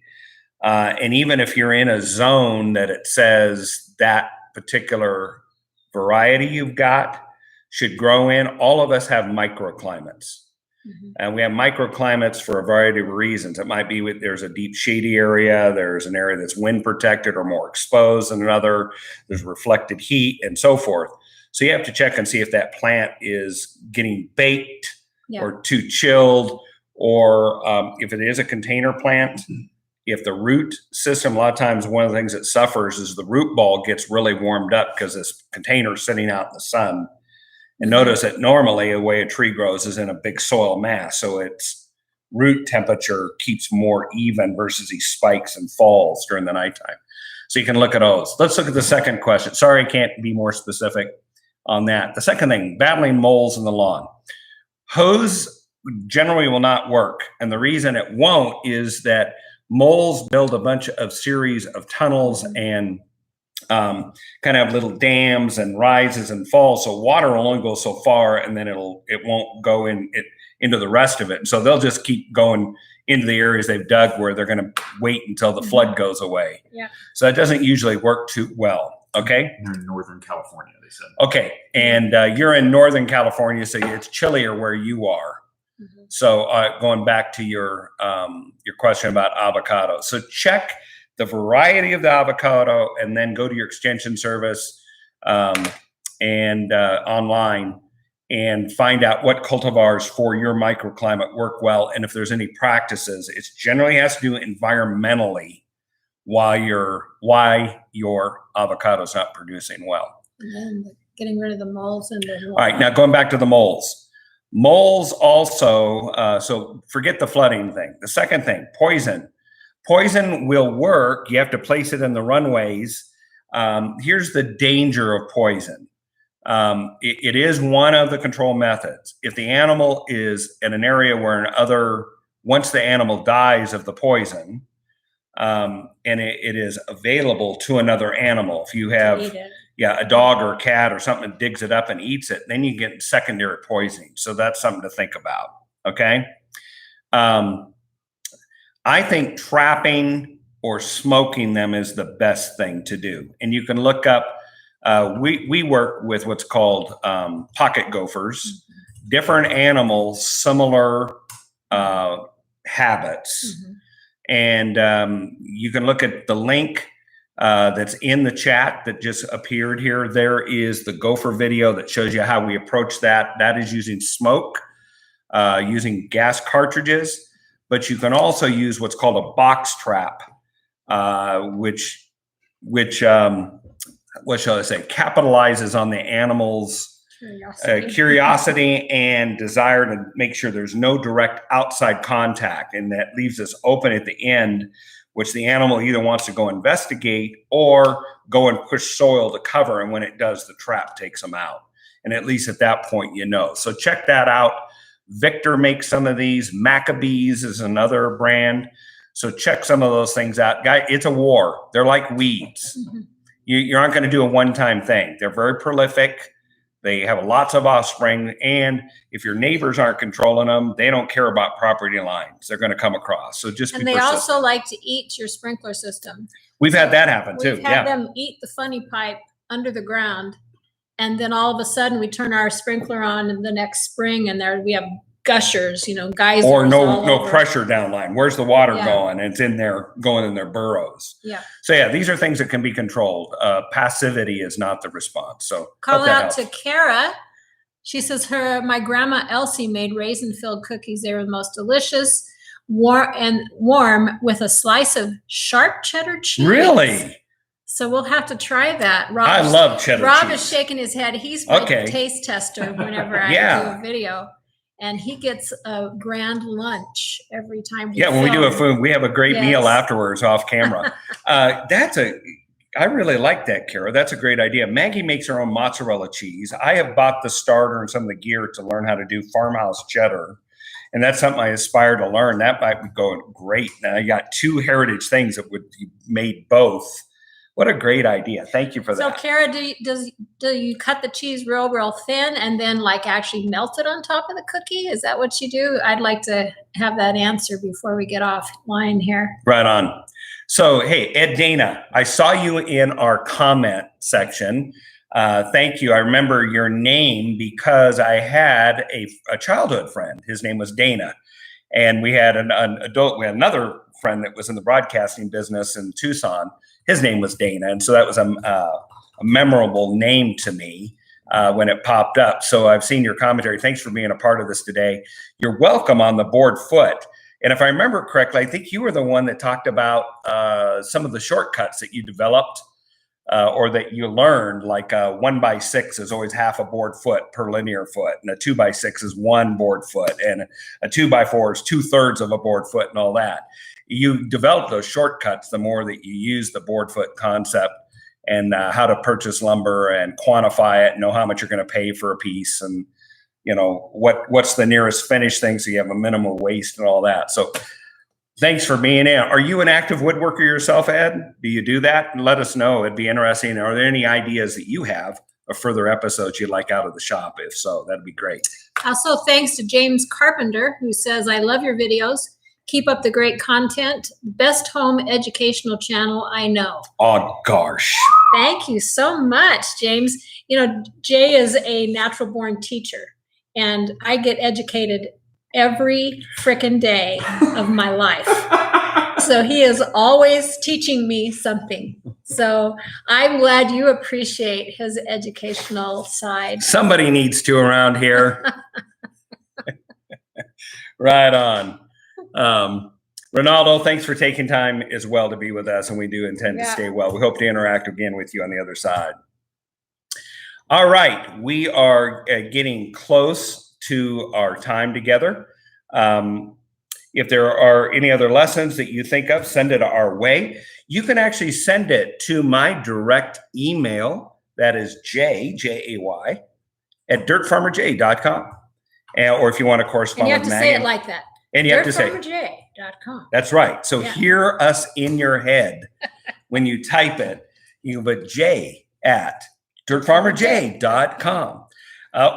And even if you're in a zone that it says that particular variety you've got should grow in, all of us have microclimates. Mm-hmm. And we have microclimates for a variety of reasons. It might be there's a deep shady area, there's an area that's wind protected or more exposed than another, there's reflected heat and so forth. So you have to check and see if that plant is getting baked or too chilled, or if it is a container plant, if the root system, a lot of times one of the things that suffers is the root ball gets really warmed up because this container is sitting out in the sun. And notice that normally the way a tree grows is in a big soil mass. So its root temperature keeps more even versus these spikes and falls during the nighttime. So you can look at those. Let's look at the second question. Sorry, I can't be more specific on that. The second thing, battling moles in the lawn. Hose generally will not work. And the reason it won't is that moles build a bunch of series of tunnels and kind of have little dams and rises and falls. So water will only go so far, and then it won't go into the rest of it. And so they'll just keep going into the areas they've dug where they're going to wait until the flood goes away. Yeah. So that doesn't usually work too well. Okay. They're in Northern California, they said. Okay. And you're in Northern California, so it's chillier where you are. So going back to your question about avocado. So check the variety of the avocado and then go to your extension service and online and find out what cultivars for your microclimate work well. And if there's any practices, it generally has to do environmentally why your avocado is not producing well. And then getting rid of the moles and the. All right, now going back to the moles. Moles also, so forget the flooding thing. The second thing, poison. Poison will work. You have to place it in the runways. Here's the danger of poison. It is one of the control methods. If the animal is in an area where once the animal dies of the poison, and it is available to another animal, if you have a dog or a cat or something that digs it up and eats it, then you get secondary poisoning. So that's something to think about. Okay. I think trapping or smoking them is the best thing to do. And you can look up, we work with what's called pocket gophers, different animals, similar habits. And you can look at the link that's in the chat that just appeared here. There is the gopher video that shows you how we approach that. That is using smoke, using gas cartridges. But you can also use what's called a box trap, which what shall I say, capitalizes on the animal's curiosity and desire to make sure there's no direct outside contact, and that leaves us open at the end, which the animal either wants to go investigate or go and push soil to cover, and when it does, the trap takes them out. And at least at that point, you know. So check that out. Victor makes some of these. Maccabees is another brand. So check some of those things out. Guy, it's a war. They're like weeds. You aren't going to do a one-time thing. They're very prolific. They have lots of offspring. And if your neighbors aren't controlling them, they don't care about property lines. They're going to come across. So just be persistent. And they also like to eat your sprinkler system. We've had that happen too. We've had them eat the funny pipe under the ground. And then all of a sudden we turn our sprinkler on in the next spring and we have gushers, geysers. Or no pressure downline. Where's the water going? It's in there, going in their burrows. Yeah. So these are things that can be controlled. Passivity is not the response. So call out to Kara. She says my grandma Elsie made raisin-filled cookies. They were the most delicious, warm with a slice of sharp cheddar cheese. Really? So we'll have to try that. I love cheddar cheese. Rob is shaking his head. He's my taste tester whenever I do a video. And he gets a grand lunch every time. When we do a food, we have a great meal afterwards off camera. I really like that, Kara. That's a great idea. Maggie makes her own mozzarella cheese. I have bought the starter and some of the gear to learn how to do farmhouse cheddar. And that's something I aspire to learn. That might be going great. Now I got two heritage things that would be made both. What a great idea. Thank you for that. So Kara, do you cut the cheese real thin and then actually melt it on top of the cookie? Is that what you do? I'd like to have that answer before we get offline here. Right on. So, hey, Ed Dana, I saw you in our comment section. Thank you. I remember your name because I had a childhood friend. His name was Dana. And we had we had another friend that was in the broadcasting business in Tucson. His name was Dana. And so that was a memorable name to me when it popped up. So I've seen your commentary. Thanks for being a part of this today. You're welcome on the board foot. And if I remember correctly, I think you were the one that talked about some of the shortcuts that you developed or that you learned, like a 1x6 is always half a board foot per linear foot, and a 2x6 is 1 board foot, and a 2x4 is 2/3 of a board foot, and all that. You develop those shortcuts the more that you use the board foot concept and how to purchase lumber and quantify it, and know how much you're going to pay for a piece, and what's the nearest finished thing so you have a minimal waste and all that. So thanks for being in. Are you an active woodworker yourself, Ed? Do you do that? And let us know. It'd be interesting. Are there any ideas that you have of further episodes you'd like out of the shop? If so, that'd be great. Also, thanks to James Carpenter, who says, I love your videos. Keep up the great content. Best home educational channel I know. Oh, gosh. Thank you so much, James. Jay is a natural born teacher, and I get educated every frickin' day of my life. So he is always teaching me something. So I'm glad you appreciate his educational side. Somebody needs to around here. Right on. Ronaldo, thanks for taking time as well to be with us, and we do intend to stay well. We hope to interact again with you on the other side. All right, we are getting close to our time together. If there are any other lessons that you think of, send it our way. You can actually send it to my direct email. That is Jay, at dirtfarmerj.com. Or if you want to correspond with Maggie. And you have to say it like that. And you have to say dirtfarmerj.com. That's right. So hear us in your head when you type it. You put J at dirtfarmerj.com.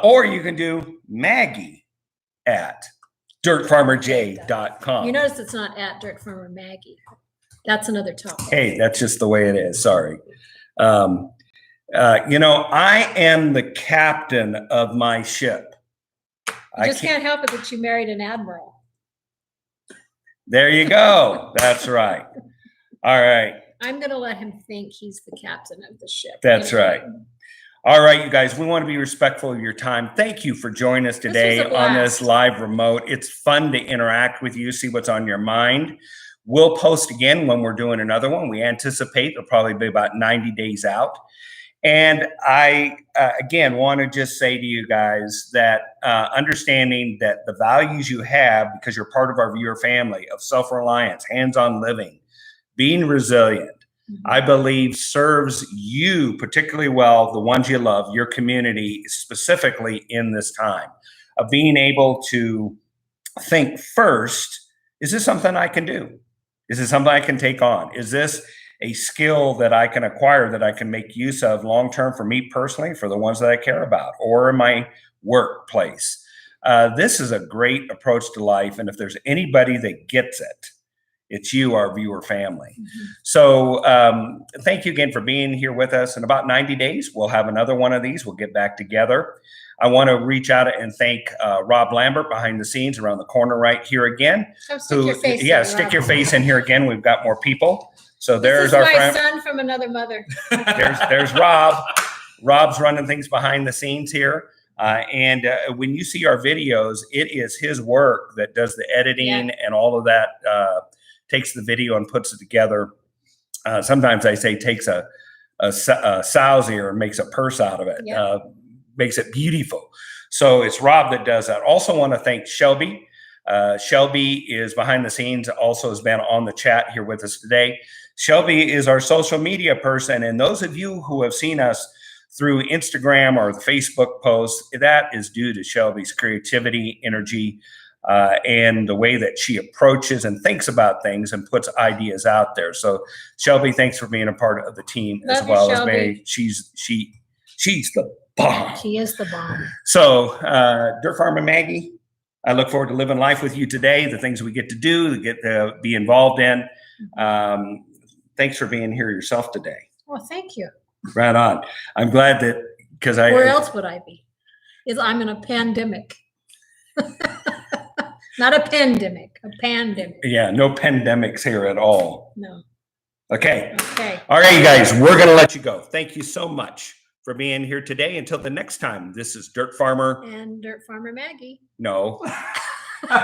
Or you can do Maggie at dirtfarmerj.com. You notice it's not at Dirt Farmer Maggie. That's another topic. Hey, that's just the way it is. Sorry. I am the captain of my ship. You just can't help it that you married an admiral. There you go. That's right. All right. I'm going to let him think he's the captain of the ship. That's right. All right, you guys, we want to be respectful of your time. Thank you for joining us today on this live remote. It's fun to interact with you, see what's on your mind. We'll post again when we're doing another one. We anticipate it'll probably be about 90 days out. And I, again, want to just say to you guys that understanding that the values you have, because you're part of our viewer family of self-reliance, hands-on living, being resilient, I believe serves you particularly well, the ones you love, your community, specifically in this time of being able to think first, is this something I can do? Is this something I can take on? Is this a skill that I can acquire, that I can make use of long-term for me personally, for the ones that I care about, or in my workplace? This is a great approach to life. And if there's anybody that gets it, it's you, our viewer family. So thank you again for being here with us. In about 90 days, we'll have another one of these. We'll get back together. I want to reach out and thank Rob Lambert behind the scenes around the corner right here again. So stick your face in, stick Rob. your face in here again. We've got more people. So there's this is our my friend. son from another mother. There's Rob. Rob's running things behind the scenes here. And when you see our videos, it is his work that does the editing and all of that, takes the video and puts it together. Sometimes I say takes a sow's ear and makes a purse out of it, makes it beautiful. So it's Rob that does that. Also want to thank Shelby. Shelby is behind the scenes, also has been on the chat here with us today. Shelby is our social media person. And those of you who have seen us through Instagram or the Facebook posts, that is due to Shelby's creativity, energy, and the way that she approaches and thinks about things and puts ideas out there. So Shelby, thanks for being a part of the team. Love as well you, as Shelby. May. She's the bomb. She is the bomb. So Dirt Farmer Maggie, I look forward to living life with you today, the things we get to do, get to be involved in. Thanks for being here yourself today. Well, thank you. Right on. I'm glad that, because Where else would I be? I'm in a pandemic. Not a pandemic, a pandemic. Yeah, no pandemics here at all. No. Okay. Okay. All right, you guys, we're going to let you go. Thank you so much for being here today. Until the next time, this is Dirt Farmer. And Dirt Farmer Maggie. No.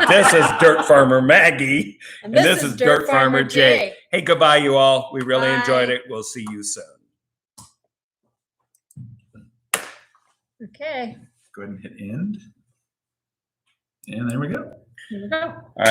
This is Dirt Farmer Maggie. And this is Dirt Farmer Jay. Hey, goodbye, you all. We really Bye. enjoyed it. We'll see you soon. Okay, Go ahead and hit end. And there we go. here we go.